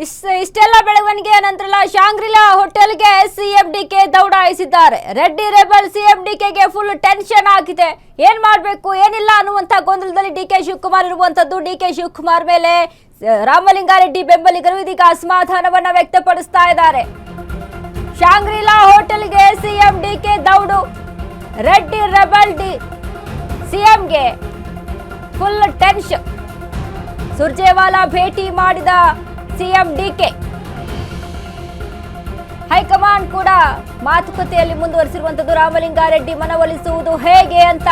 ಇಷ್ಟೆಲ್ಲ ಬೆಳವಣಿಗೆ ನಂತರ ಶಾಂಗ್ರಿಲಾ ಹೋಟೆಲ್ಗೆ ಸಿಎಂ ಡಿಕೆ ದೌಡಾಯಿಸಿದ್ದಾರೆ. ರೆಡ್ಡಿ ರೆಬಲ್ ಸಿಎಂ ಡಿಕೆಗೆ ಫುಲ್ ಟೆನ್ಷನ್ ಆಗಿದೆ. ಏನ್ ಮಾಡಬೇಕು ಏನಿಲ್ಲ ಅನ್ನುವಂತ ಗೊಂದಲದಲ್ಲಿ ಡಿಕೆ ಶಿವಕುಮಾರ್ ಇರುವಂತದ್ದು. ಡಿಕೆ ಶಿವಕುಮಾರ್ ಮೇಲೆ ರಾಮಲಿಂಗಾರೆಡ್ಡಿ ಬೆಂಬಲಿಗರು ಇದೀಗ ಅಸಮಾಧಾನವನ್ನ ವ್ಯಕ್ತಪಡಿಸ್ತಾ ಇದ್ದಾರೆ. ಶಾಂಗ್ರಿಲಾ ಹೋಟೆಲ್ಗೆ ಸಿಎಂ ಡಿಕೆ ದೌಡು. ರೆಡ್ಡಿ ರೆಬಲ್ ಸಿಎಂಗೆ ಫುಲ್ ಟೆನ್ಷನ್. ಸುರ್ಜೇವಾಲಾ ಭೇಟಿ ಮಾಡಿದ ಸಿಎಂ ಡಿಕೆ. ಹೈಕಮಾಂಡ್ ಕೂಡ ಮಾತುಕತೆಯಲ್ಲಿ ಮುಂದುವರಿಸಿರುವಂತದ್ದು. ರಾಮಲಿಂಗಾರೆಡ್ಡಿ ಮನವೊಲಿಸುವುದು ಹೇಗೆ ಅಂತ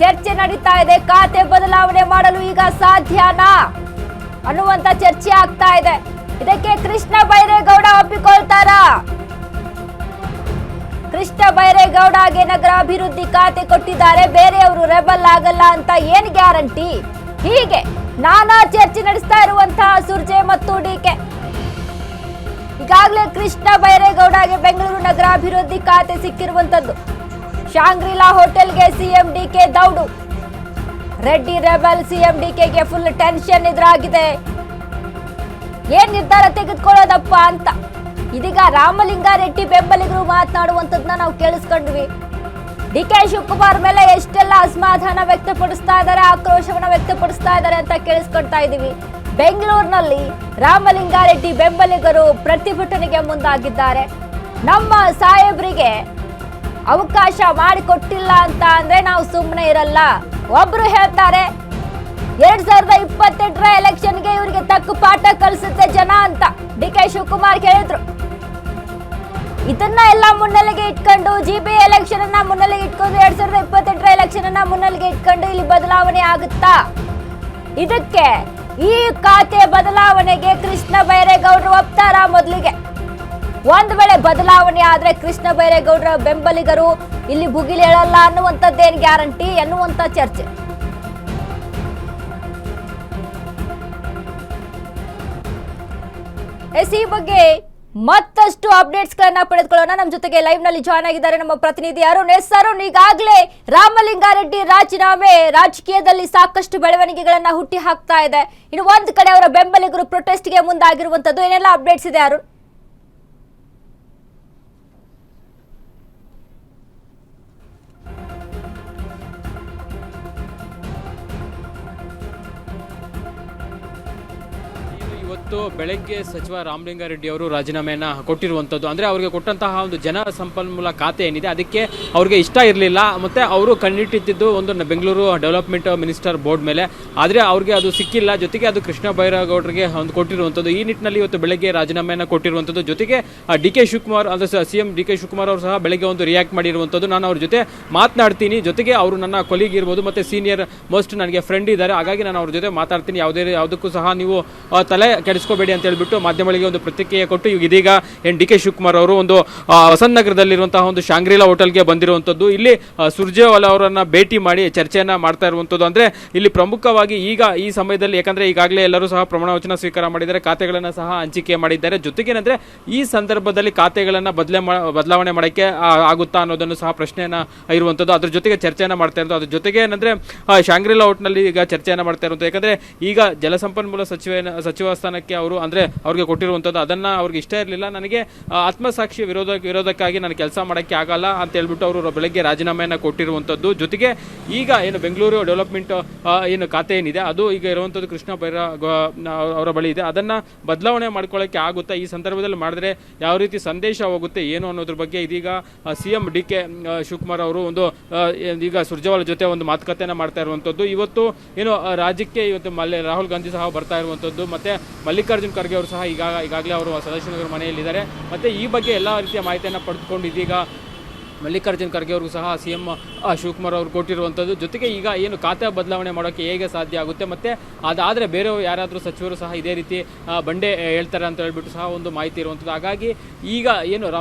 ಚರ್ಚೆ ನಡೀತಾ ಇದೆ. ಖಾತೆ ಬದಲಾವಣೆ ಮಾಡಲು ಈಗ ಸಾಧ್ಯನಾ ಅನ್ನುವಂತ ಚರ್ಚೆ ಆಗ್ತಾ ಇದೆ. ಇದಕ್ಕೆ ಕೃಷ್ಣ ಬೈರೇಗೌಡ ಒಪ್ಪಿಕೊಳ್ತಾರಾ? ಕೃಷ್ಣ ಬೈರೇಗೌಡಗೆ ನಗರಾಭಿವೃದ್ಧಿ ಖಾತೆ ಕೊಟ್ಟಿದ್ದಾರೆ, ಬೇರೆಯವರು ರೆಬಲ್ ಆಗಲ್ಲ ಅಂತ ಏನ್ ಗ್ಯಾರಂಟಿ? ಹೀಗೆ ನಾನಾ ಚರ್ಚೆ ನಡೆಸ್ತಾ ಇರುವಂತಹ ಸುರ್ಜೆ ಮತ್ತು ಡಿಕೆ. ಈಗಾಗಲೇ ಕೃಷ್ಣ ಬೈರೇಗೌಡಗೆ ಬೆಂಗಳೂರು ನಗರಾಭಿವೃದ್ಧಿ ಖಾತೆ ಸಿಕ್ಕಿರುವಂತದ್ದು. ಶಾಂಗ್ರಿಲಾ ಹೋಟೆಲ್ಗೆ ಸಿಎಂ ಡಿಕೆ ದೌಡು. ರೆಡ್ಡಿ ರೆಬಲ್ ಸಿಎಂ ಡಿಕೆಗೆ ಫುಲ್ ಟೆನ್ಷನ್ ಎದುರಾಗಿದೆ. ಏನ್ ನಿರ್ಧಾರ ತೆಗೆದುಕೊಳ್ಳೋದಪ್ಪ ಅಂತ ಇದೀಗ ರಾಮಲಿಂಗಾರೆಡ್ಡಿ ಬೆಂಬಲಿಗರು ಮಾತನಾಡುವಂತದನ್ನ ನಾವು ಕೇಳಿಸ್ಕೊಂಡ್ವಿ. ಡಿಕೆ ಶಿವಕುಮಾರ್ ಮೇಲೆ ಎಷ್ಟೆಲ್ಲ ಅಸಮಾಧಾನ ವ್ಯಕ್ತಪಡಿಸ್ತಾ ಇದ್ದಾರೆ, ಆಕ್ರೋಶವನ್ನ ವ್ಯಕ್ತಪಡಿಸ್ತಾ ಇದ್ದಾರೆ ಅಂತ ಕೇಳಿಸ್ಕೊಳ್ತಾ ಇದ್ದೀವಿ. ಬೆಂಗಳೂರಿನಲ್ಲಿ ರಾಮಲಿಂಗಾರೆಡ್ಡಿ ಬೆಂಬಲಿಗರು ಪ್ರತಿಭಟನೆಗೆ ಮುಂದಾಗಿದ್ದಾರೆ. ನಮ್ಮ ಸಾಹೇಬ್ರಿಗೆ ಅವಕಾಶ ಮಾಡಿಕೊಟ್ಟಿಲ್ಲ ಅಂತ ಅಂದ್ರೆ ನಾವು ಸುಮ್ಮನೆ ಇರಲ್ಲ. ಒಬ್ರು ಹೇಳ್ತಾರೆ 2028ರ ಎಲೆಕ್ಷನ್ಗೆ ಇವರಿಗೆ ತಕ್ಕ ಪಾಠ ಕಲಿಸುತ್ತೆ ಜನ ಅಂತ ಡಿಕೆ ಶಿವಕುಮಾರ್ ಹೇಳಿದ್ರು. ಇದನ್ನ ಎಲ್ಲ ಮುನ್ನೆಲೆಗೆ ಇಟ್ಕೊಂಡು ಜಿಬಿ ಎಲೆಕ್ಷನ್ ಅನ್ನ ಮುನ್ನೆಲೆಗೆ ಇಟ್ಕೊಂಡು 2028ರ ಎಲೆಕ್ಷನ್ ಅನ್ನ ಮುನ್ನೆಲೆಗೆ ಇಟ್ಕೊಂಡು ಇಲ್ಲಿ ಬದಲಾವಣೆ ಆಗುತ್ತಾ? ಇದಕ್ಕೆ ಈ ಖಾತೆ ಬದಲಾವಣೆಗೆ ಕೃಷ್ಣ ಬೈರೇಗೌಡರು ಒಪ್ತಾರಾ? ಮೊದಲಿಗೆ ಒಂದ್ ವೇಳೆ ಬದಲಾವಣೆ ಆದ್ರೆ ಕೃಷ್ಣ ಬೈರೇಗೌಡರ ಬೆಂಬಲಿಗರು ಇಲ್ಲಿ ಭುಗಿಲೇಳಲ್ಲ ಅನ್ನುವಂಥದ್ದೇನು ಗ್ಯಾರಂಟಿ ಎನ್ನುವಂತ ಚರ್ಚೆ. ಈ ಬಗ್ಗೆ ಮತ್ತಷ್ಟು ಅಪ್ಡೇಟ್ಸ್ ಗಳನ್ನ ಪಡೆದುಕೊಳ್ಳೋಣ. ನಮ್ಮ ಜೊತೆಗೆ ಲೈವ್ ನಲ್ಲಿ ಜಾಯ್ನ್ ಆಗಿದ್ದಾರೆ ನಮ್ಮ ಪ್ರತಿನಿಧಿ ಅರುಣ್. ಅರುಣ್, ಈಗಾಗಲೇ ರಾಮಲಿಂಗಾರೆಡ್ಡಿ ರಾಜೀನಾಮೆ ರಾಜಕೀಯದಲ್ಲಿ ಸಾಕಷ್ಟು ಬೆಳವಣಿಗೆಗಳನ್ನ ಹುಟ್ಟಿ ಹಾಕ್ತಾ ಇದೆ. ಇನ್ನು ಒಂದ್ ಕಡೆ ಅವರ ಬೆಂಬಲಿಗರು ಪ್ರೊಟೆಸ್ಟ್ಗೆ ಮುಂದಾಗಿರುವಂತದ್ದು. ಏನೆಲ್ಲ ಅಪ್ಡೇಟ್ಸ್ ಇದೆ ಅರುಣ್? ಇವತ್ತು ಬೆಳಗ್ಗೆ ಸಚಿವ ರಾಮಲಿಂಗಾರೆಡ್ಡಿ ಅವರು ರಾಜೀನಾಮೆಯನ್ನು ಕೊಟ್ಟಿರುವಂಥದ್ದು. ಅಂದರೆ ಅವರಿಗೆ ಕೊಟ್ಟಂತಹ ಒಂದು ಜನ ಸಂಪನ್ಮೂಲ ಖಾತೆ ಏನಿದೆ ಅದಕ್ಕೆ ಅವ್ರಿಗೆ ಇಷ್ಟ ಇರಲಿಲ್ಲ. ಮತ್ತು ಅವರು ಕಣ್ಣಿಟ್ಟಿದ್ದು ಒಂದು ಬೆಂಗಳೂರು ಡೆವಲಪ್ಮೆಂಟ್ ಮಿನಿಸ್ಟರ್ ಬೋರ್ಡ್ ಮೇಲೆ. ಆದರೆ ಅವ್ರಿಗೆ ಅದು ಸಿಕ್ಕಿಲ್ಲ. ಜೊತೆಗೆ ಅದು ಕೃಷ್ಣ ಬೈರೇಗೌಡರಿಗೆ ಒಂದು ಕೊಟ್ಟಿರುವಂಥದ್ದು. ಈ ನಿಟ್ಟಿನಲ್ಲಿ ಇವತ್ತು ಬೆಳಗ್ಗೆ ರಾಜೀನಾಮೆಯನ್ನು ಕೊಟ್ಟಿರುವಂಥದ್ದು. ಜೊತೆಗೆ ಡಿ ಕೆ ಶಿವಕುಮಾರ್ ಅಂದರೆ ಸಿಎಂ ಡಿ ಕೆ ಶಿವಕುಮಾರ್ ಅವರು ಸಹ ಬೆಳಗ್ಗೆ ಒಂದು ರಿಯಾಕ್ಟ್ ಮಾಡಿರುವಂಥದ್ದು. ನಾನು ಅವ್ರ ಜೊತೆ ಮಾತನಾಡ್ತೀನಿ, ಜೊತೆಗೆ ಅವರು ನನ್ನ ಕೊಲೀಗ್ ಇರ್ಬೋದು ಮತ್ತು ಸೀನಿಯರ್ ಮೋಸ್ಟ್ ನನಗೆ ಫ್ರೆಂಡ್ ಇದ್ದಾರೆ, ಹಾಗಾಗಿ ನಾನು ಅವ್ರ ಜೊತೆ ಮಾತಾಡ್ತೀನಿ, ಯಾವುದಕ್ಕೂ ಸಹ ನೀವು ತಲೆ ಕೆಡಿಸ್ಕೋಬೇಡಿ ಅಂತ ಹೇಳ್ಬಿಟ್ಟು ಮಾಧ್ಯಮಗಳಿಗೆ ಒಂದು ಪ್ರತಿಕ್ರಿಯೆ ಕೊಟ್ಟು ಇದೀಗ ಡಿ ಕೆ ಶಿವಕುಮಾರ್ ಅವರು ಒಂದು ವಸಂತ ನಗರದಲ್ಲಿರುವಂತಹ ಒಂದು ಶಾಂಗ್ರಿಲಾ ಹೋಟೆಲ್ಗೆ ಬಂದಿರುವಂಥದ್ದು. ಇಲ್ಲಿ ಸುರ್ಜೇವಾಲಾ ಅವರನ್ನ ಭೇಟಿ ಮಾಡಿ ಚರ್ಚೆಯನ್ನ ಮಾಡ್ತಾ ಇರುವಂಥದ್ದು. ಅಂದ್ರೆ ಇಲ್ಲಿ ಪ್ರಮುಖವಾಗಿ ಈಗ ಈ ಸಮಯದಲ್ಲಿ, ಯಾಕಂದ್ರೆ ಈಗಾಗಲೇ ಎಲ್ಲರೂ ಸಹ ಪ್ರಮಾಣ ವಚನ ಸ್ವೀಕಾರ ಮಾಡಿದ್ದಾರೆ, ಖಾತೆಗಳನ್ನ ಸಹ ಹಂಚಿಕೆ ಮಾಡಿದ್ದಾರೆ. ಜೊತೆಗೇನಂದ್ರೆ ಈ ಸಂದರ್ಭದಲ್ಲಿ ಖಾತೆಗಳನ್ನ ಬದಲಾವಣೆ ಮಾಡೋಕ್ಕೆ ಆಗುತ್ತಾ ಅನ್ನೋದನ್ನು ಸಹ ಪ್ರಶ್ನೆಯನ್ನ ಇರುವಂಥದ್ದು. ಅದ್ರ ಜೊತೆಗೆ ಚರ್ಚೆಯನ್ನ ಮಾಡ್ತಾ ಇರೋದು. ಅದ್ರ ಜೊತೆಗೆ ಏನಂದ್ರೆ ಶಾಂಗ್ರಿಲಾ ಹೋಟೆಲ್ನಲ್ಲಿ ಈಗ ಚರ್ಚೆಯನ್ನ ಮಾಡ್ತಾ ಇರುವಂಥದ್ದು. ಯಾಕಂದ್ರೆ ಈಗ ಜಲಸಂಪನ್ಮೂಲ ಸಚಿವ ಸ್ಥಾನಕ್ಕೆ ಅವರು ಅಂದ್ರೆ ಅವ್ರಿಗೆ ಕೊಟ್ಟಿರುವಂಥದ್ದು ಅದನ್ನ ಅವ್ರಿಗೆ ಇಷ್ಟ ಇರಲಿಲ್ಲ. ನನಗೆ ಆತ್ಮಸಾಕ್ಷಿ ವಿರೋಧಕ್ಕಾಗಿ ನಾನು ಕೆಲಸ ಮಾಡೋಕ್ಕೆ ಆಗಲ್ಲ ಅಂತ ಹೇಳ್ಬಿಟ್ಟು ಅವರು ಬೆಳಗ್ಗೆ ರಾಜೀನಾಮೆಯನ್ನು ಕೊಟ್ಟಿರುವಂಥದ್ದು. ಜೊತೆಗೆ ಈಗ ಏನು ಬೆಂಗಳೂರು ಡೆವಲಪ್ಮೆಂಟ್ ಏನು ಖಾತೆ ಏನಿದೆ ಅದು ಈಗ ಇರುವಂಥದ್ದು ಕೃಷ್ಣ ಅವರ ಬಳಿ ಇದೆ. ಅದನ್ನ ಬದಲಾವಣೆ ಮಾಡ್ಕೊಳ್ಳೋಕ್ಕೆ ಆಗುತ್ತಾ, ಈ ಸಂದರ್ಭದಲ್ಲಿ ಮಾಡಿದ್ರೆ ಯಾವ ರೀತಿ ಸಂದೇಶ ಹೋಗುತ್ತೆ ಏನು ಅನ್ನೋದ್ರ ಬಗ್ಗೆ ಇದೀಗ ಸಿಎಂ ಡಿ ಕೆ ಶಿವಕುಮಾರ್ ಅವರು ಒಂದು ಈಗ ಸುರ್ಜೇವಾಲಾ ಜೊತೆ ಒಂದು ಮಾತುಕತೆಯನ್ನು ಮಾಡ್ತಾ ಇರುವಂಥದ್ದು. ಇವತ್ತು ಏನು ರಾಜ್ಯಕ್ಕೆ ಇವತ್ತು ರಾಹುಲ್ ಗಾಂಧಿ ಸಹ ಬರ್ತಾ ಇರುವಂಥದ್ದು. ಮತ್ತೆ ಮಲ್ಲಿಕಾರ್ಜುನ್ ಖರ್ಗೆ ಅವರು ಸಹ ಈಗಾಗಲೇ ಅವರು ಸದಾಶಿವನಗರ ಮನೆಯಲ್ಲಿದ್ದಾರೆ. ಮತ್ತು ಈ ಬಗ್ಗೆ ಎಲ್ಲ ರೀತಿಯ ಮಾಹಿತಿಯನ್ನು ಪಡೆದುಕೊಂಡು ಇದೀಗ ಮಲ್ಲಿಕಾರ್ಜುನ್ ಖರ್ಗೆ ಅವರು ಸಹ ಸಿಎಂ ಶಿವಕುಮಾರ್ ಅವರು ಕೊಟ್ಟಿರುವಂಥದ್ದು. ಜೊತೆಗೆ ಈಗ ಏನು ಖಾತೆ ಬದಲಾವಣೆ ಮಾಡೋಕ್ಕೆ ಹೇಗೆ ಸಾಧ್ಯ ಆಗುತ್ತೆ, ಮತ್ತು ಅದಾದರೆ ಬೇರೆಯವರು ಯಾರಾದರೂ ಸಚಿವರು ಸಹ ಇದೇ ರೀತಿ ಬಂಡೆ ಹೇಳ್ತಾರೆ ಅಂತ ಹೇಳ್ಬಿಟ್ಟು ಸಹ ಒಂದು ಮಾಹಿತಿ ಇರುವಂಥದ್ದು. ಹಾಗಾಗಿ ಈಗ ಏನು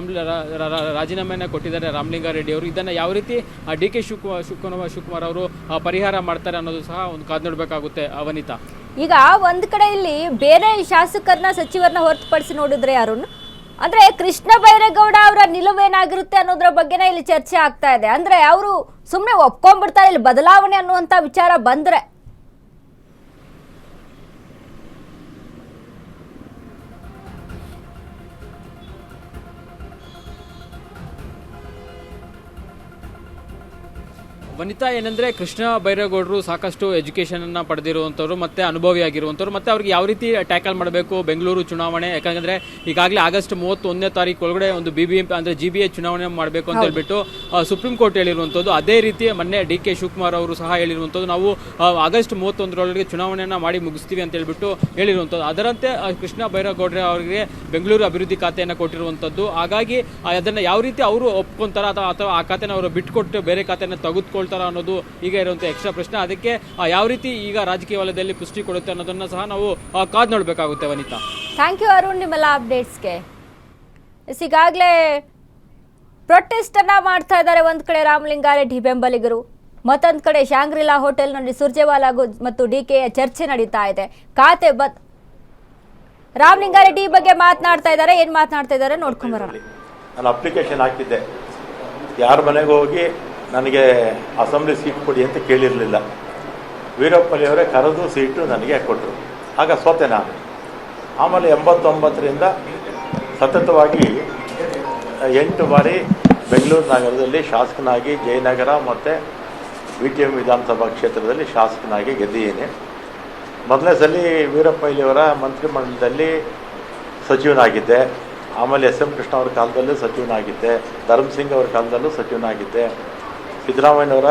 ರಾಜೀನಾಮೆಯನ್ನು ಕೊಟ್ಟಿದ್ದಾರೆ ರಾಮಲಿಂಗಾರೆಡ್ಡಿ ಅವರು, ಇದನ್ನು ಯಾವ ರೀತಿ ಡಿ ಕೆ ಶಿವಕುಮಾರ್ ಅವರು ಪರಿಹಾರ ಮಾಡ್ತಾರೆ ಅನ್ನೋದು ಸಹ ಒಂದು ಕಾದು ನೋಡಬೇಕಾಗುತ್ತೆ. ಅವನಿತಾ, ಈಗ ಒಂದ್ ಕಡೆ ಇಲ್ಲಿ ಬೇರೆ ಶಾಸಕರನ್ನ ಸಚಿವರನ್ನ ಹೊರತುಪಡಿಸಿ ನೋಡಿದ್ರೆ ಅರುಣ್, ಅಂದ್ರೆ ಕೃಷ್ಣ ಬೈರೇಗೌಡ ಅವರ ನಿಲುವೇನಾಗಿರುತ್ತೆ ಅನ್ನೋದ್ರ ಬಗ್ಗೆನೇ ಇಲ್ಲಿ ಚರ್ಚೆ ಆಗ್ತಾ ಇದೆ. ಅಂದ್ರೆ ಅವರು ಸುಮ್ಮನೆ ಒಪ್ಕೊಂಡ್ಬಿಡ್ತಾರೆ ಇಲ್ಲಿ ಬದಲಾವಣೆ ಅನ್ನುವಂತ ವಿಚಾರ ಬಂದ್ರೆ. ವನಿತಾ ಏನಂದ್ರೆ ಕೃಷ್ಣ ಬೈರೇಗೌಡರು ಸಾಕಷ್ಟು ಎಜುಕೇಶನ್ ಅನ್ನ ಪಡೆದಿರುವಂತವ್ರು ಮತ್ತೆ ಅನುಭವಿ ಆಗಿರುವಂತವ್ರು ಮತ್ತೆ ಅವ್ರಿಗೆ ಯಾವ ರೀತಿ ಟ್ಯಾಕಲ್ ಮಾಡಬೇಕು ಬೆಂಗಳೂರು ಚುನಾವಣೆ, ಯಾಕಂದ್ರೆ ಈಗಾಗಲೇ ಆಗಸ್ಟ್ 31ನೇ ತಾರೀಕು ಒಳಗಡೆ ಒಂದು BBMP ಅಂದ್ರೆ GBA ಚುನಾವಣೆ ಮಾಡಬೇಕು ಅಂತ ಹೇಳ್ಬಿಟ್ಟು ಸುಪ್ರೀಂ ಕೋರ್ಟ್ ಹೇಳಿರುವಂತದ್ದು. ಅದೇ ರೀತಿ ಮೊನ್ನೆ DK ಶಿವಕುಮಾರ್ ಅವರು ಸಹ ಹೇಳಿರುವಂತದ್ದು, ನಾವು ಆಗಸ್ಟ್ 31ರೊಳಗೆ ಚುನಾವಣೆಯನ್ನ ಮಾಡಿ ಮುಗಿಸ್ತೀವಿ ಅಂತ ಹೇಳ್ಬಿಟ್ಟು ಹೇಳಿರುವಂತದ್ದು. ಅದರಂತೆ ಕೃಷ್ಣ ಬೈರೇಗೌಡ್ರೆ ಅವರಿಗೆ ಬೆಂಗಳೂರು ಅಭಿವೃದ್ಧಿ ಖಾತೆಯನ್ನು ಕೊಟ್ಟಿರುವಂತದ್ದು. ಹಾಗಾಗಿ ಅದನ್ನ ಯಾವ ರೀತಿ ಅವರು ಒಪ್ಕೊಂತಾರ ಅಥವಾ ಆ ಖಾತೆನ ಅವರು ಬಿಟ್ಕೊಟ್ಟು ಬೇರೆ ಖಾತೆನ ತೆಗೆದುಕೊಳ್ತಾರ ಅನ್ನೋದು ಈಗ ಇರುವಂತಹ ಎಕ್ಸ್ಟ್ರಾ ಪ್ರಶ್ನೆ. ಅದಕ್ಕೆ ಯಾವ ರೀತಿ ಈಗ ರಾಜಕೀಯ ವಲಯದಲ್ಲಿ ಪುಷ್ಟಿ ಕೊಡುತ್ತೆ ಅನ್ನೋದನ್ನ ಸಹ ನಾವು ಕಾದ್ ನೋಡ್ಬೇಕಾಗುತ್ತೆ. ವನಿತಾ, ಥ್ಯಾಂಕ್ ಯು ಅರುಣ್, ನಿಮ್ಮೆಲ್ಲ ಅಪ್ಡೇಟ್ಸ್ಗೆ. ಈಗಾಗಲೇ ಪ್ರೊಟೆಸ್ಟ್ ಅನ್ನ ಮಾಡ್ತಾ ಇದ್ದಾರೆ ಒಂದ್ ಕಡೆ ರಾಮಲಿಂಗಾರೆಡ್ಡಿ ಬೆಂಬಲಿಗರು, ಮತ್ತೊಂದ್ ಕಡೆ ಶಾಂಗ್ರಿಲಾ ಹೋಟೆಲ್ನಲ್ಲಿ ಸುರ್ಜೇವಾಲಾ ಮತ್ತು DKಯ ಚರ್ಚೆ ನಡೀತಾ ಇದೆ. ಖಾತೆ ರಾಮಲಿಂಗಾರೆಡ್ಡಿ ಬಗ್ಗೆ ಮಾತನಾಡ್ತಾ ಇದ್ದಾರೆ. ಏನ್ ಮಾತನಾಡ್ತಾ ಇದ್ದಾರೆ ನೋಡ್ಕೊಂಬರೋಣ. ನಾನು ಅಪ್ಲಿಕೇಶನ್ ಹಾಕಿದ್ದೆ, ಯಾರ ಮನೆಗೆ ಹೋಗಿ ನನಗೆ ಅಸೆಂಬ್ಲಿ ಸೀಟ್ ಕೊಡಿ ಅಂತ ಕೇಳಿರಲಿಲ್ಲ. ವೀರಪ್ಪಲಿಯವರೇ ಕರೆದು ಸೀಟು ನನಗೆ ಕೊಟ್ಟರು. ಆಗ ಸೋತೆ ನಾನು. ಆಮೇಲೆ 89ರಿಂದ ಸತತವಾಗಿ 8 ಬಾರಿ ಬೆಂಗಳೂರು ನಗರದಲ್ಲಿ ಶಾಸಕನಾಗಿ ಜಯನಗರ ಮತ್ತು VTM ವಿಧಾನಸಭಾ ಕ್ಷೇತ್ರದಲ್ಲಿ ಶಾಸಕನಾಗಿ ಗೆದ್ದಿದ್ದೇನೆ. ಮೊದಲನೇ ಸಲ ವೀರಪ್ಪಲಿಯವರ ಮಂತ್ರಿಮಂಡಲದಲ್ಲಿ ಸಚಿವನಾಗಿದ್ದೆ. ಆಮೇಲೆ SM ಕೃಷ್ಣ ಅವ್ರ ಕಾಲದಲ್ಲೂ ಸಚಿವನಾಗಿದ್ದೆ, ಧರ್ಮಸಿಂಗ್ ಅವ್ರ ಕಾಲದಲ್ಲೂ ಸಚಿವನಾಗಿದ್ದೆ, ಸಿದ್ದರಾಮಯ್ಯನವರ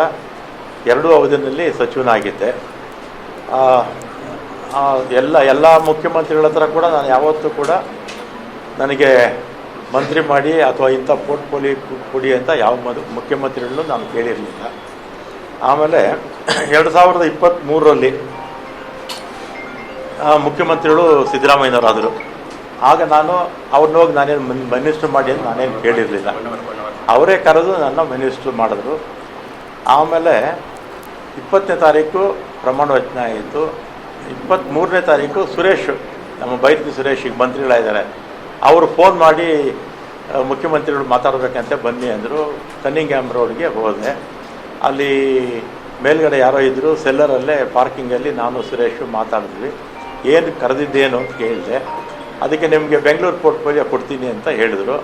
2 ಅವಧಿಯಲ್ಲಿ ಸಚಿವನಾಗಿದ್ದೆ. ಎಲ್ಲ ಮುಖ್ಯಮಂತ್ರಿಗಳ ಹತ್ರ ಕೂಡ ನಾನು ಯಾವತ್ತೂ ಕೂಡ ನನಗೆ ಮಂತ್ರಿ ಮಾಡಿ ಅಥವಾ ಇಂಥ ಪೋರ್ಟ್ಫೋಲಿಯೋ ಕೊಡಿ ಅಂತ ಯಾವ ಮುಖ್ಯಮಂತ್ರಿಗಳನ್ನೂ ನಾನು ಕೇಳಿರಲಿಲ್ಲ. ಆಮೇಲೆ 2023ರಲ್ಲಿ ಮುಖ್ಯಮಂತ್ರಿಗಳು ಸಿದ್ದರಾಮಯ್ಯನವರಾದರು. ಆಗ ನಾನು ಅವ್ರನ್ನ ಹೋಗಿ ನಾನೇನು ಮಿನಿಸ್ಟ್ರ್ ಮಾಡಿ ಅಂತ ನಾನೇನು ಕೇಳಿರಲಿಲ್ಲ. ಅವರೇ ಕರೆದು ನನ್ನ ಮಿನಿಸ್ಟ್ರ್ ಮಾಡಿದ್ರು. ಆಮೇಲೆ 20ನೇ ತಾರೀಕು ಪ್ರಮಾಣ ವಚನ ಆಯಿತು. 23ನೇ ತಾರೀಕು ಸುರೇಶ್, ನಮ್ಮ ಬೈರತಿ ಸುರೇಶ್ ಈಗ ಮಂತ್ರಿಗಳಾಗಿದ್ದಾರೆ, ಅವರು ಫೋನ್ ಮಾಡಿ ಮುಖ್ಯಮಂತ್ರಿಗಳು ಮಾತಾಡಬೇಕಂತೆ ಬನ್ನಿ ಅಂದರು. ಕನ್ನಿಂಗ್ಹ್ಯಾಮ್ ರೋಡ್ಗೆ ಹೋದೆ. ಅಲ್ಲಿ ಮೇಲ್ಗಡೆ ಯಾರೋ ಇದ್ದರು, ಸೆಲ್ಲರಲ್ಲೇ ಪಾರ್ಕಿಂಗಲ್ಲಿ ನಾನು ಸುರೇಶು ಮಾತಾಡಿದ್ವಿ. ಏನು ಕರೆದಿದ್ದೇನು ಅಂತ ಕೇಳಿದೆ. ಅದಕ್ಕೆ ನಿಮಗೆ ಬೆಂಗಳೂರು ಪೋರ್ಟ್ಫೋಲಿಯೋ ಕೊಡ್ತೀನಿ ಅಂತ ಹೇಳಿದ್ರು.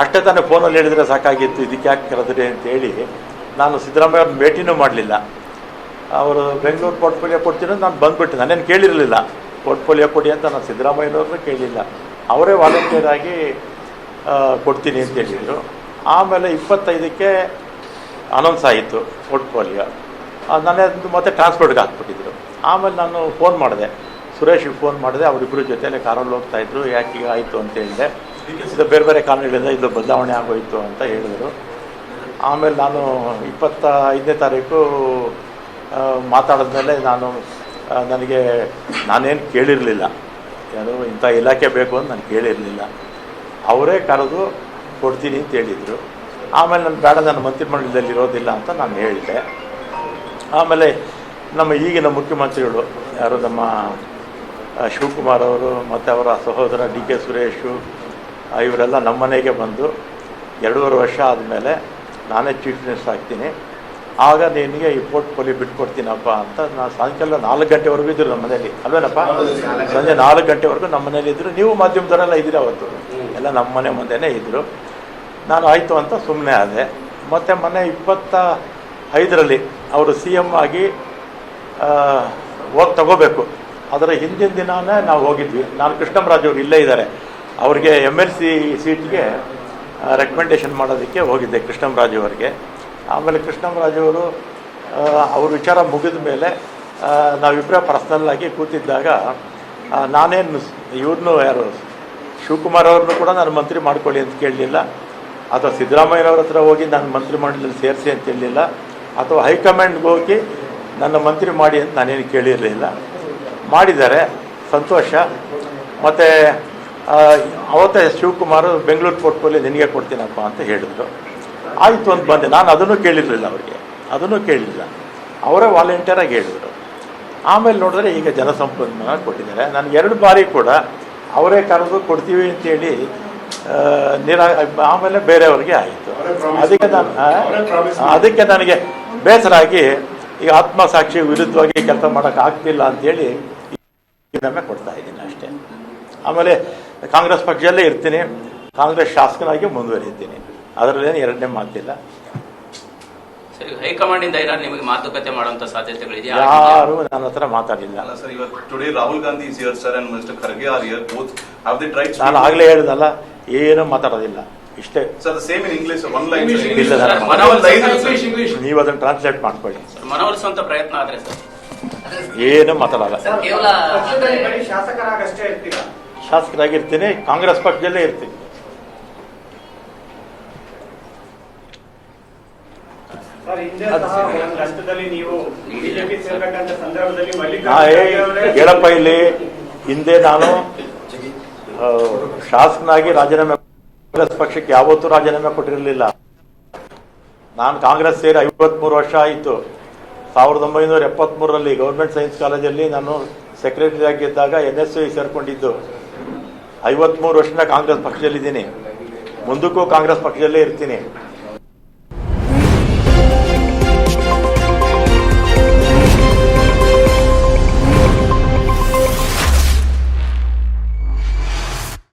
ಅಷ್ಟೇ ತಾನೇ ಫೋನಲ್ಲಿ ಹೇಳಿದರೆ ಸಾಕಾಗಿತ್ತು, ಇದಕ್ಕೆ ಯಾಕೆ ಕರೆದ್ರಿ ಅಂತೇಳಿ ನಾನು ಸಿದ್ದರಾಮಯ್ಯ ಅವ್ರನ್ನ ಭೇಟಿನೂ ಮಾಡಲಿಲ್ಲ. ಅವರು ಬೆಂಗಳೂರು ಪೋರ್ಟ್ಫೋಲಿಯೋ ಕೊಡ್ತೀನಿ ಅಂತ ನಾನು ಬಂದುಬಿಟ್ಟೆ. ನಾನೇನು ಕೇಳಿರಲಿಲ್ಲ ಪೋರ್ಟ್ಫೋಲಿಯೋ ಕೊಡಿ ಅಂತ, ನಾನು ಸಿದ್ದರಾಮಯ್ಯನವ್ರನ್ನೂ ಕೇಳಿಲ್ಲ. ಅವರೇ ವಾಲಂಟಿಯರ್ ಆಗಿ ಕೊಡ್ತೀನಿ ಅಂತ ಹೇಳಿದರು. ಆಮೇಲೆ 25ಕ್ಕೆ ಅನೌನ್ಸ್ ಆಯಿತು ಪೋರ್ಟ್ಫೋಲಿಯೋ. ನಾನೇ ಮತ್ತೆ ಟ್ರಾನ್ಸ್ಪೋರ್ಟ್ಗೆ ಹಾಕ್ಬಿಟ್ಟಿದ್ರು. ಆಮೇಲೆ ನಾನು ಫೋನ್ ಮಾಡಿದೆ, ಸುರೇಶಿಗೆ ಫೋನ್ ಮಾಡಿದೆ. ಅವರಿಬ್ಬರು ಜೊತೆಯಲ್ಲೇ ಕಾರಲ್ಲಿ ಹೋಗ್ತಾಯಿದ್ರು. ಯಾಕೆ ಈಗ ಆಯಿತು ಅಂತ ಹೇಳಿದೆ. ಇದು ಬೇರೆ ಬೇರೆ ಕಾರಣಗಳಿಂದ ಇದು ಬದಲಾವಣೆ ಆಗೋಯಿತು ಅಂತ ಹೇಳಿದರು. ಆಮೇಲೆ ನಾನು 25ನೇ ತಾರೀಕು ಮಾತಾಡಿದ್ಮೇಲೆ ನನಗೆ ನಾನೇನು ಕೇಳಿರಲಿಲ್ಲ, ಯಾರು ಇಂಥ ಇಲಾಖೆ ಬೇಕು ಅಂತ ನಾನು ಕೇಳಿರಲಿಲ್ಲ. ಅವರೇ ಕರೆದು ಕೊಡ್ತೀನಿ ಅಂತ ಹೇಳಿದರು. ಆಮೇಲೆ ನಾನು ಬೇಡ, ನನ್ನ ಮಂತ್ರಿಮಂಡಲದಲ್ಲಿ ಇರೋದಿಲ್ಲ ಅಂತ ನಾನು ಹೇಳಿದೆ. ಆಮೇಲೆ ನಮ್ಮ ಈಗಿನ ಮುಖ್ಯಮಂತ್ರಿಗಳು ಯಾರು ನಮ್ಮ ಶಿವಕುಮಾರ್ ಅವರು ಮತ್ತು ಅವರ ಸಹೋದರ DK ಸುರೇಶು ಇವರೆಲ್ಲ ನಮ್ಮ ಮನೆಗೆ ಬಂದು 2.5 ವರ್ಷ ಆದಮೇಲೆ ನಾನೇ ಚೀಫ್ ಮಿನಿಸ್ಟರ್ ಆಗ್ತೀನಿ, ಆಗ ನಿನಗೆ ಈ ಪೋರ್ಟ್ಫೋಲಿಯೋ ಬಿಟ್ಕೊಡ್ತೀನಪ್ಪ ಅಂತ. ನಾನು ಸಾಯಂಕಾಲ 4 ಗಂಟೆವರೆಗೂ ಇದ್ದರು ನಮ್ಮ ಮನೇಲಿ, ಅಲ್ವೇನಪ್ಪ? ಸಂಜೆ 4 ಗಂಟೆವರೆಗೂ ನಮ್ಮ ಮನೇಲಿ ಇದ್ದರು. ನೀವು ಮಾಧ್ಯಮದವರೆಲ್ಲ ಇದ್ದೀರಿ, ಅವತ್ತು ಎಲ್ಲ ನಮ್ಮ ಮನೆ ಮುಂದೆನೇ ಇದ್ದರು. ನಾನು ಆಯಿತು ಅಂತ ಸುಮ್ಮನೆ ಆದೆ. ಮತ್ತು ಮೊನ್ನೆ 25ರಲ್ಲಿ ಅವರು CM ಆಗಿ ಹೋಗಿ ತಗೋಬೇಕು. ಅದರ ಹಿಂದಿನ ದಿನಾನೇ ನಾವು ಹೋಗಿದ್ವಿ. ನಾನು ಕೃಷ್ಣರಾಜ್ ಅವರು ಇಲ್ಲೇ ಇದ್ದಾರೆ, ಅವ್ರಿಗೆ MLC ಸೀಟ್ಗೆ ರೆಕಮೆಂಡೇಷನ್ ಮಾಡೋದಕ್ಕೆ ಹೋಗಿದ್ದೆ ಕೃಷ್ಣರಾಜ್ ಅವರಿಗೆ. ಆಮೇಲೆ ಕೃಷ್ಣರಾಜ್ ಅವರು ಅವ್ರ ವಿಚಾರ ಮುಗಿದ ಮೇಲೆ ನಾವಿಬ್ಬರೇ ಪರ್ಸ್ನಲ್ಲಾಗಿ ಕೂತಿದ್ದಾಗ ನಾನೇನು ಇವ್ರನ್ನೂ ಯಾರು ಶಿವಕುಮಾರ್ ಅವ್ರನ್ನೂ ಕೂಡ ನಾನು ಮಂತ್ರಿ ಮಾಡ್ಕೊಳ್ಳಿ ಅಂತ ಕೇಳಲಿಲ್ಲ, ಅಥವಾ ಸಿದ್ದರಾಮಯ್ಯನವ್ರ ಹತ್ರ ಹೋಗಿ ನಾನು ಮಂತ್ರಿ ಮಂಡಲದಲ್ಲಿ ಸೇರಿಸಿ ಅಂತ ಹೇಳಲಿಲ್ಲ, ಅಥವಾ ಹೈಕಮಾಂಡ್ಗೆ ಹೋಗಿ ನನ್ನ ಮಂತ್ರಿ ಮಾಡಿ ಅಂತ ನಾನೇನು ಕೇಳಿರಲಿಲ್ಲ. ಮಾಡಿದ್ದಾರೆ, ಸಂತೋಷ. ಮತ್ತು ಅವತ್ತೇ ಶಿವಕುಮಾರ್ ಬೆಂಗಳೂರು ಪೋರ್ಟ್ಫೋಲಿಯೋ ನಿನಗೆ ಕೊಡ್ತೀನಪ್ಪ ಅಂತ ಹೇಳಿದ್ರು. ಆಯಿತು ಅಂತ ಬಂದೆ. ನಾನು ಅದನ್ನು ಕೇಳಿರಲಿಲ್ಲ, ಅವರಿಗೆ ಅದನ್ನು ಕೇಳಲಿಲ್ಲ, ಅವರೇ ವಾಲಂಟಿಯರಾಗಿ ಹೇಳಿದರು. ಆಮೇಲೆ ನೋಡಿದ್ರೆ ಈಗ ಜಲಸಂಪನ್ಮೂಲ ಕೊಟ್ಟಿದ್ದಾರೆ. ನಾನು 2 ಬಾರಿ ಕೂಡ ಅವರೇ ಕರೆದು ಕೊಡ್ತೀವಿ ಅಂತೇಳಿ ಆಮೇಲೆ ಬೇರೆಯವ್ರಿಗೆ ಆಯಿತು. ಅದಕ್ಕೆ ನನಗೆ ಬೇಸರ ಆಗಿ ಈಗ ಆತ್ಮಸಾಕ್ಷಿ ವಿರುದ್ಧವಾಗಿ ಕೆಲಸ ಮಾಡೋಕ್ಕಾಗ್ತಿಲ್ಲ ಅಂತೇಳಿ ರಾಜೀನಾಮೆ ಕೊಡ್ತಾ ಇದ್ದೀನಿ ಅಷ್ಟೇ. ಆಮೇಲೆ ಕಾಂಗ್ರೆಸ್ ಪಕ್ಷದಲ್ಲೇ ಇರ್ತೀನಿ, ಕಾಂಗ್ರೆಸ್ ಶಾಸಕನಾಗಿ ಮುಂದುವರಿತೀನಿ, ಅದರಲ್ಲೇನು ಎರಡನೇ ಮಾತಿಲ್ಲ. ಸರಿ, ಹೈಕಮಾಂಡ್ ಇಂದ ಏನಾದ್ರು ನಿಮಗೆ ಮಾತುಕತೆ ಮಾಡುವಂತ ಸಾಧ್ಯತೆಗಳಿದೆಯಾ? ಯಾರು ನನ್ನ ಹತ್ರ ಮಾತಾಡಿಲ್ಲ. Sir, today Rahul Gandhi is here, sir, and Mr. Kharge are here. Both have they tried? ನಾನು ಆಗ್ಲೇ ಹೇಳಿದಲ್ಲ, ಏನು ಮಾತಾಡೋದಿಲ್ಲ, ಇಷ್ಟೇ. Sir, the same in English, one line. ಇಲ್ಲ, ನೀವು ಅದನ್ನು ಟ್ರಾನ್ಸ್ಲೇಟ್ ಮಾಡ್ಕೊಳ್ಳಿ. ಮನವೊಲಿಸುವಂತ ಪ್ರಯತ್ನ ಆದ್ರೆ ಸರ್ ಏನು ಮಾತಾಡಲ್ಲ. ಕೇವಲ ಶಾಸಕರಾಗಿರ್ತೀನಿ, ಕಾಂಗ್ರೆಸ್ ಪಕ್ಷದಲ್ಲೇ ಇರ್ತೀನಿ. ಹೇಳಪ್ಪ, ಇಲ್ಲಿ ಹಿಂದೆ ನಾನು ಶಾಸಕನಾಗಿ ರಾಜೀನಾಮೆ, ಕಾಂಗ್ರೆಸ್ ಪಕ್ಷಕ್ಕೆ ಯಾವತ್ತೂ ರಾಜೀನಾಮೆ ಕೊಟ್ಟಿರಲಿಲ್ಲ. ನಾನು ಕಾಂಗ್ರೆಸ್ ಸೇರಿ 53 ವರ್ಷ ಆಯಿತು. 1973ರಲ್ಲಿ ಗೌರ್ಮೆಂಟ್ ಸೈನ್ಸ್ ಕಾಲೇಜಲ್ಲಿ ನಾನು ಸೆಕ್ರೆಟರಿ ಆಗಿದ್ದಾಗ NSU ಸೇರ್ಕೊಂಡಿದ್ದು. 53 ವರ್ಷದಿಂದ ಕಾಂಗ್ರೆಸ್ ಪಕ್ಷದಲ್ಲಿದ್ದೀನಿ, ಮುಂದಕ್ಕೂ ಕಾಂಗ್ರೆಸ್ ಪಕ್ಷದಲ್ಲೇ ಇರ್ತೀನಿ.